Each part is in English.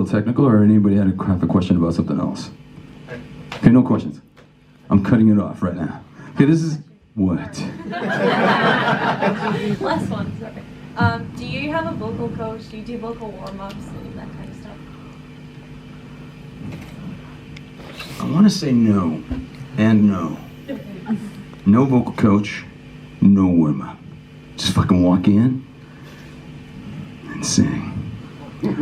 little technical, or anybody have a question about something else? Okay, no questions. I'm cutting it off right now. Okay, this is what? Last one, sorry. Do you have a vocal coach? Do you do vocal warm-ups and that kind of stuff? I want to say no, and no. No vocal coach, no warm-up. Just fucking walk in and sing.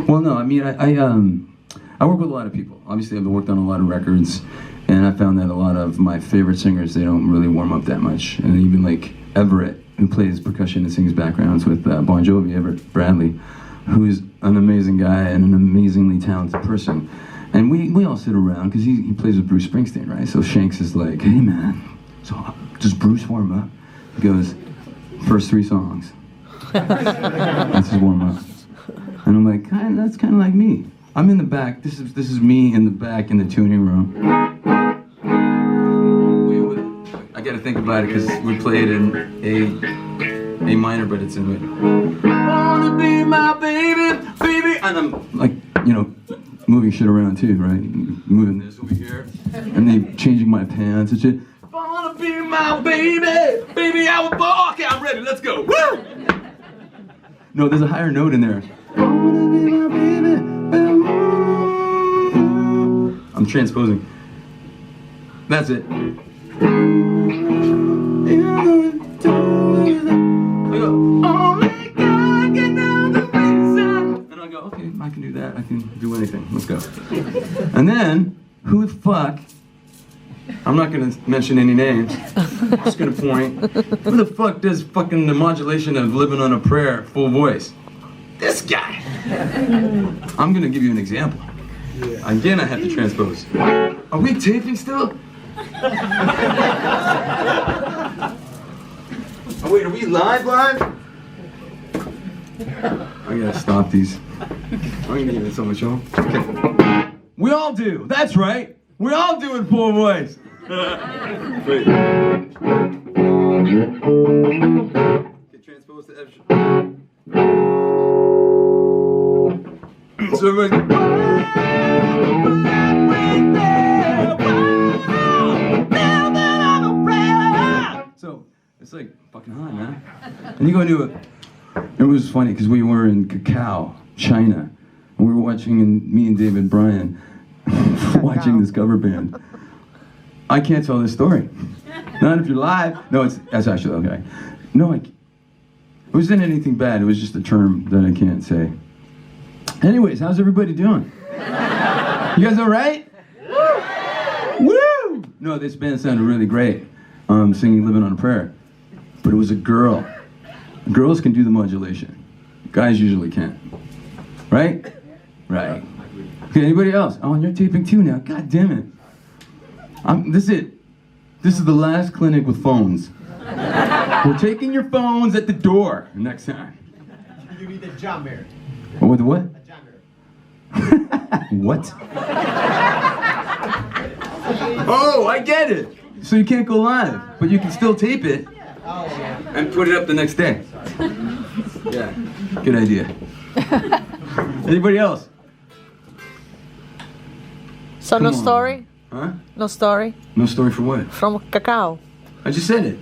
Well, no, I mean, I work with a lot of people. Obviously, I've worked on a lot of records, and I found that a lot of my favorite singers, they don't really warm up that much. And even like Everett, who plays percussion and sings backgrounds with Bonjovi, Everett Bradley, who's an amazing guy and an amazingly talented person. And we all sit around, because he plays with Bruce Springsteen, right? So Shanks is like, hey man, so does Bruce warm up? He goes, first 3 songs. That's his warm up. And I'm like, that's kind of like me. I'm in the back. This is me in the back in the tuning room. I got to think about it, because we play it in A minor, but it's in it. Wanna be my baby, baby. And I'm like, moving shit around too, right? Moving this over here, and then changing my pants and shit. Wanna be my baby, baby. I was born. Okay, I'm ready. Let's go. Woo! No, there's a higher note in there. I'm transposing. That's it. I go, oh my God, get down the baseline. And I go, okay, I can do that. I can do anything. Let's go. And then, who the fuck? I'm not gonna mention any names. I'm just gonna point. Who the fuck does fucking the modulation of Livin On A Prayer full voice? This guy. I'm gonna give you an example. Again, I have to transpose. Are we taping still? Oh wait, are we live? I gotta stop these. I'm gonna give it so much on. Okay. We all do. That's right. We all do it full voice. Wait. Get transposed to F. So everybody. So it's like fucking hot, man. And you go into it. It was funny because we were in Cacao, China, and we were watching, and me and David Bryan watching this cover band. I can't tell this story. Not if you're live. No, that's actually okay. No, it wasn't anything bad. It was just a term that I can't say. Anyways, how's everybody doing? You guys all right? Woo! No, this band sounded really great. Singing "Livin On A Prayer," but it was a girl. Girls can do the modulation. Guys usually can't. Right? Right. Okay, anybody else? Oh, and you're taping too now. God damn it. This is it. This is the last clinic with phones. We're taking your phones at the door next time. You need a jammer. Oh, with what? A jammer. What? Oh, I get it. So you can't go live, but you can still tape it and put it up the next day. Yeah, good idea. Anybody else? So Come no on. story? Huh? No story? No story for what? From Cacao? I just said it.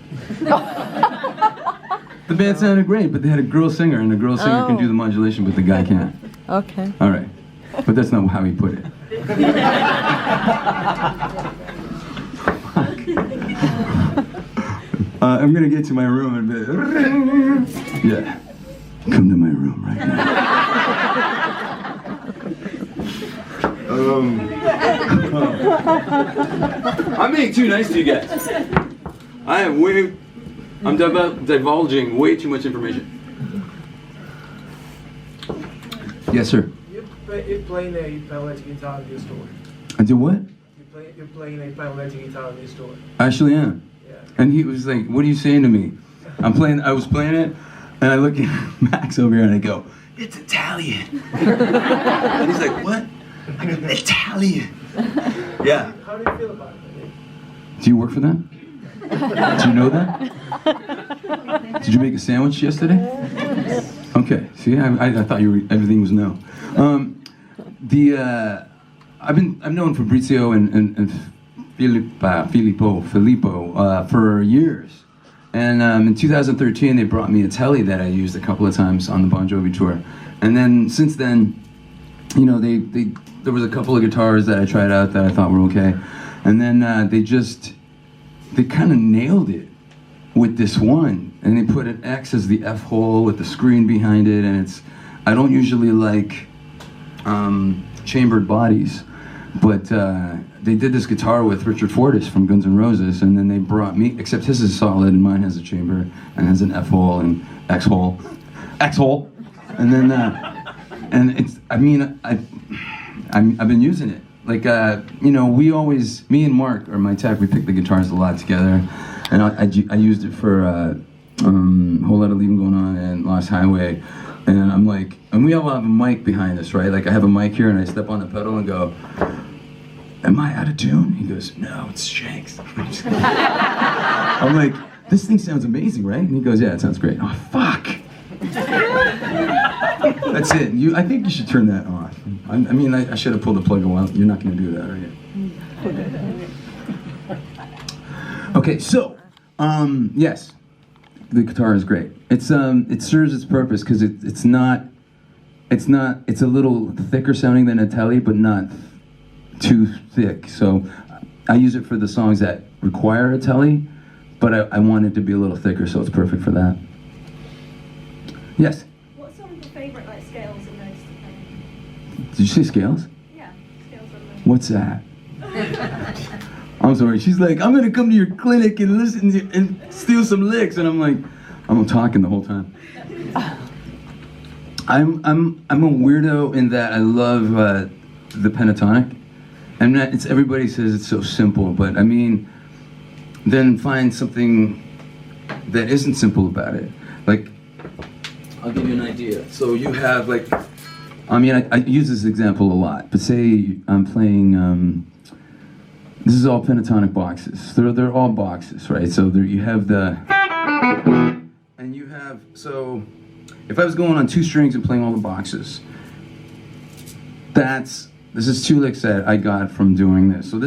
The band sounded great, but they had a girl singer, and the girl singer can do the modulation, but the guy can't. Okay. All right, but that's not how he put it. I'm gonna get to my room in a bit. Yeah, come to my room right now. I'm being too nice to you guys. I'm divulging way too much information. Yes, sir. You're playing a electric guitar in your store. I did what? You're playing a electric guitar in your store. I actually am. Yeah. And he was like, "What are you saying to me?" I was playing it, and I look at Max over here and I go, "It's Italian." And he's like, "What?" I go, "Italian." Yeah. How do you feel about it? Do you work for them? Do you know that? Did you make a sandwich yesterday? Okay. See, I thought everything was no. I've known Fabrizio and Filippo for years, and in 2013 they brought me a telly that I used a couple of times on the Bon Jovi tour, and then since then, you know, there was a couple of guitars that I tried out that I thought were okay, and then they kind of nailed it with this one, and they put an X as the F hole with the screen behind it, and I don't usually like chambered bodies, but they did this guitar with Richard Fortus from Guns N' Roses, and then they brought me, except his is solid and mine has a chamber and has an F hole and X hole, and then and it's, I mean, I've been using it. Like, you know, me and Mark, or my tech, we picked the guitars a lot together, and I used it for Whole Lot of Livin Going On and Lost Highway, and I'm like, and we all have a mic behind us, right? Like, I have a mic here, and I step on the pedal and go, am I out of tune? He goes, no, it's Shanks. I'm like, this thing sounds amazing, right? And he goes, yeah, it sounds great. Oh, fuck. That's it. I think you should turn that off. I mean, I should have pulled the plug a while. You're not going to do that, are you? Okay, so, yes, the guitar is great. It serves its purpose because it's a little thicker sounding than a telly, but not too thick. So I use it for the songs that require a telly, but I want it to be a little thicker, so it's perfect for that. Yes? What's some of your favourite like scales and notes to play? Did you say scales? Yeah, scales and notes. What's that? I'm sorry. She's like, I'm gonna come to your clinic and listen and steal some licks, and I'm like, I'm talking the whole time. I'm a weirdo in that I love the pentatonic, and everybody says it's so simple, but I mean, then find something that isn't simple about it. Like, I'll give you an idea. So you have like, I mean, I use this example a lot, but say I'm playing, this is all pentatonic boxes. They're all boxes, right? So you have and you have, so if I was going on 2 strings and playing all the boxes, this is 2 licks that I got from doing this. So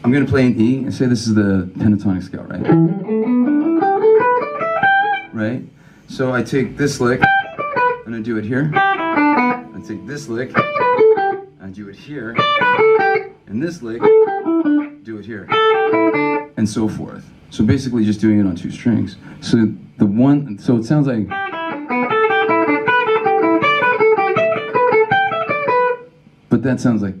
I'm gonna play an E, and say this is the pentatonic scale, right? Right? So I take this lick, and I do it here. I take this lick, and I do it here. And this lick, do it here. And so forth. So basically just doing it on 2 strings. So it sounds like, but that sounds like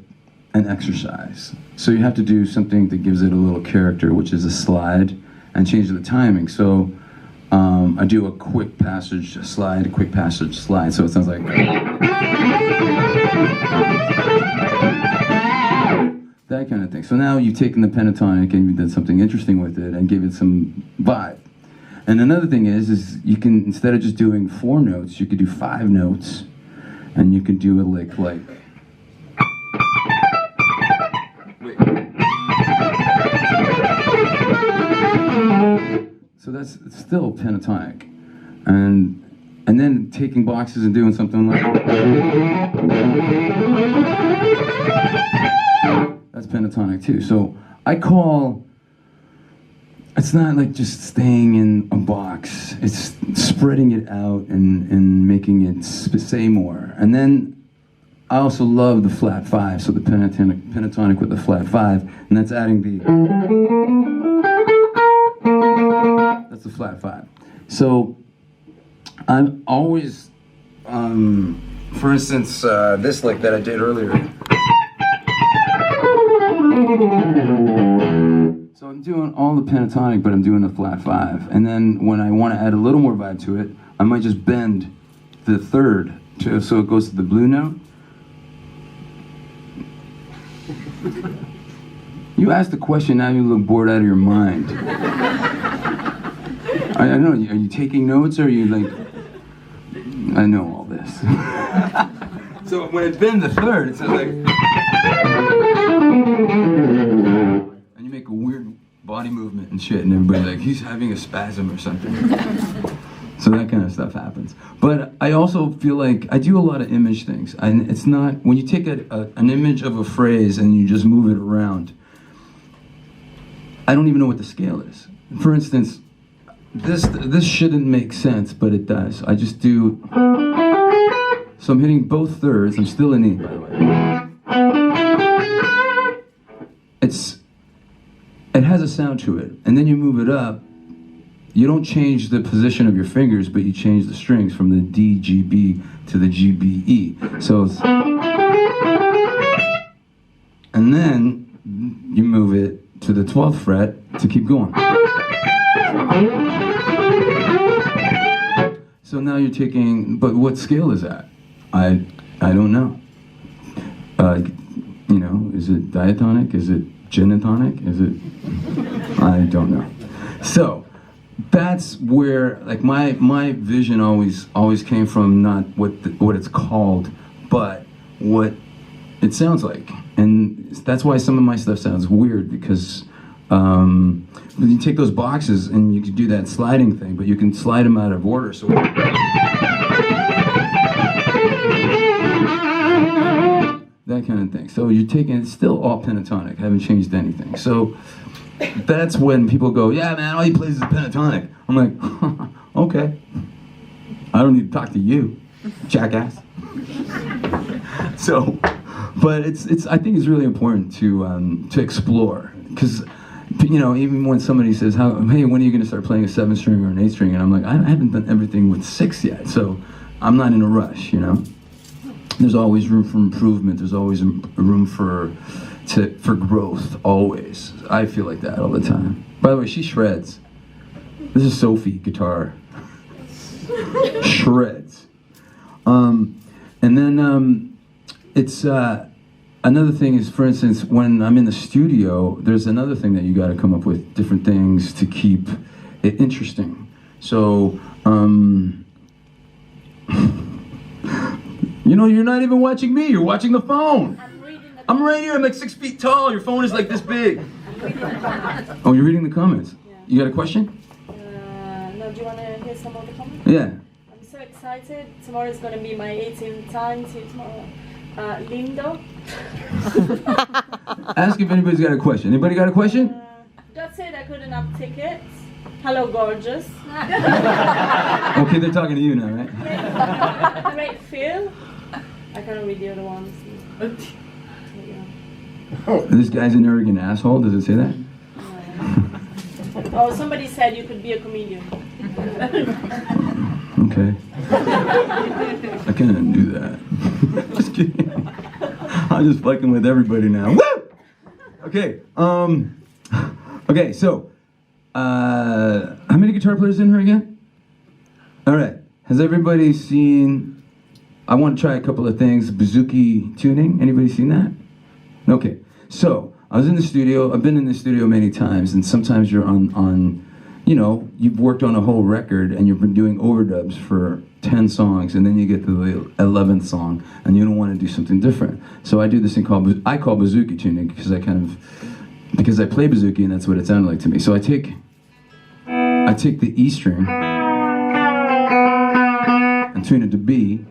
an exercise. So you have to do something that gives it a little character, which is a slide, and change the timing. So I do a quick passage, a slide, a quick passage, slide. So it sounds like that kind of thing. So now you've taken the pentatonic and you did something interesting with it and gave it some vibe. And another thing is you can, instead of just doing 4 notes, you could do 5 notes, and you could do a lick like. So that's still pentatonic, and then taking boxes and doing something like that's pentatonic too. So it's not like just staying in a box. It's spreading it out and making it say more. And then I also love the flat 5, so the pentatonic with the flat 5, and that's adding the. That's the flat 5. So I'm always, for instance, this lick that I did earlier. So I'm doing all the pentatonic, but I'm doing the flat 5. And then when I want to add a little more vibe to it, I might just bend the 3rd so it goes to the blue note. You asked the question, now you look bored out of your mind. I don't know, are you taking notes, or are you like, I know all this. So when it's been the 3rd, it sounds like, and you make a weird body movement and shit, and everybody's like, he's having a spasm or something. So that kind of stuff happens. But I also feel like I do a lot of image things. It's not, when you take an image of a phrase and you just move it around, I don't even know what the scale is. For instance, this shouldn't make sense, but it does. I just do, so I'm hitting both thirds. I'm still in E, by the way. It has a sound to it, and then you move it up. You don't change the position of your fingers, but you change the strings from the D, G, B to the G, B, E. So it's, and then you move it to the 12th fret to keep going. So now you're taking, but what scale is that? I don't know. You know, is it diatonic? Is it genitonic? Is it? I don't know. So that's where, like, my vision always came from, not what it's called, but what it sounds like. And that's why some of my stuff sounds weird, because you take those boxes and you can do that sliding thing, but you can slide them out of order. So that kind of thing. So you're taking, it's still all pentatonic. I haven't changed anything. So that's when people go, yeah, man, all he plays is pentatonic. I'm like, okay. I don't need to talk to you, jackass. So, but it's. I think it's really important to explore, because, you know, even when somebody says, hey, when are you going to start playing a 7-string or an 8-string? And I'm like, I haven't done everything with 6 yet, so I'm not in a rush, you know? There's always room for improvement. There's always room for growth, always. I feel like that all the time. By the way, she shreds. This is Sophie guitar. Shreds. And then it's another thing is, for instance, when I'm in the studio, there's another thing that you got to come up with, different things to keep it interesting. So, you know, you're not even watching me, you're watching the phone. I'm right here, I'm like 6 feet tall, your phone is like this big. Oh, you're reading the comments? Yeah. You got a question? No, do you want to hear some of the comments? Yeah. I'm so excited. Tomorrow is going to be my 18th time. See you tomorrow. Lindo. Ask if anybody's got a question. Anybody got a question? Just said I couldn't have tickets. Hello, gorgeous. Okay, they're talking to you now, right? Great Phil. I can't read the other ones. This guy's an arrogant asshole, does it say that? Oh, somebody said you could be a comedian. Okay. I can't do that. Just kidding. I'm just fucking with everybody now. Woo! Okay. Okay, so how many guitar players in here again? All right. Has everybody seen, I want to try a couple of things, bouzouki tuning. Anybody seen that? Okay. So, I was in the studio, I've been in the studio many times, and sometimes you're on, you know, you've worked on a whole record and you've been doing overdubs for 10 songs, and then you get to the 11th song and you don't want to do something different. So I do this thing called, I call bouzouki tuning, because I play bouzouki and that's what it sounded like to me. So I take the E string and tune it to B,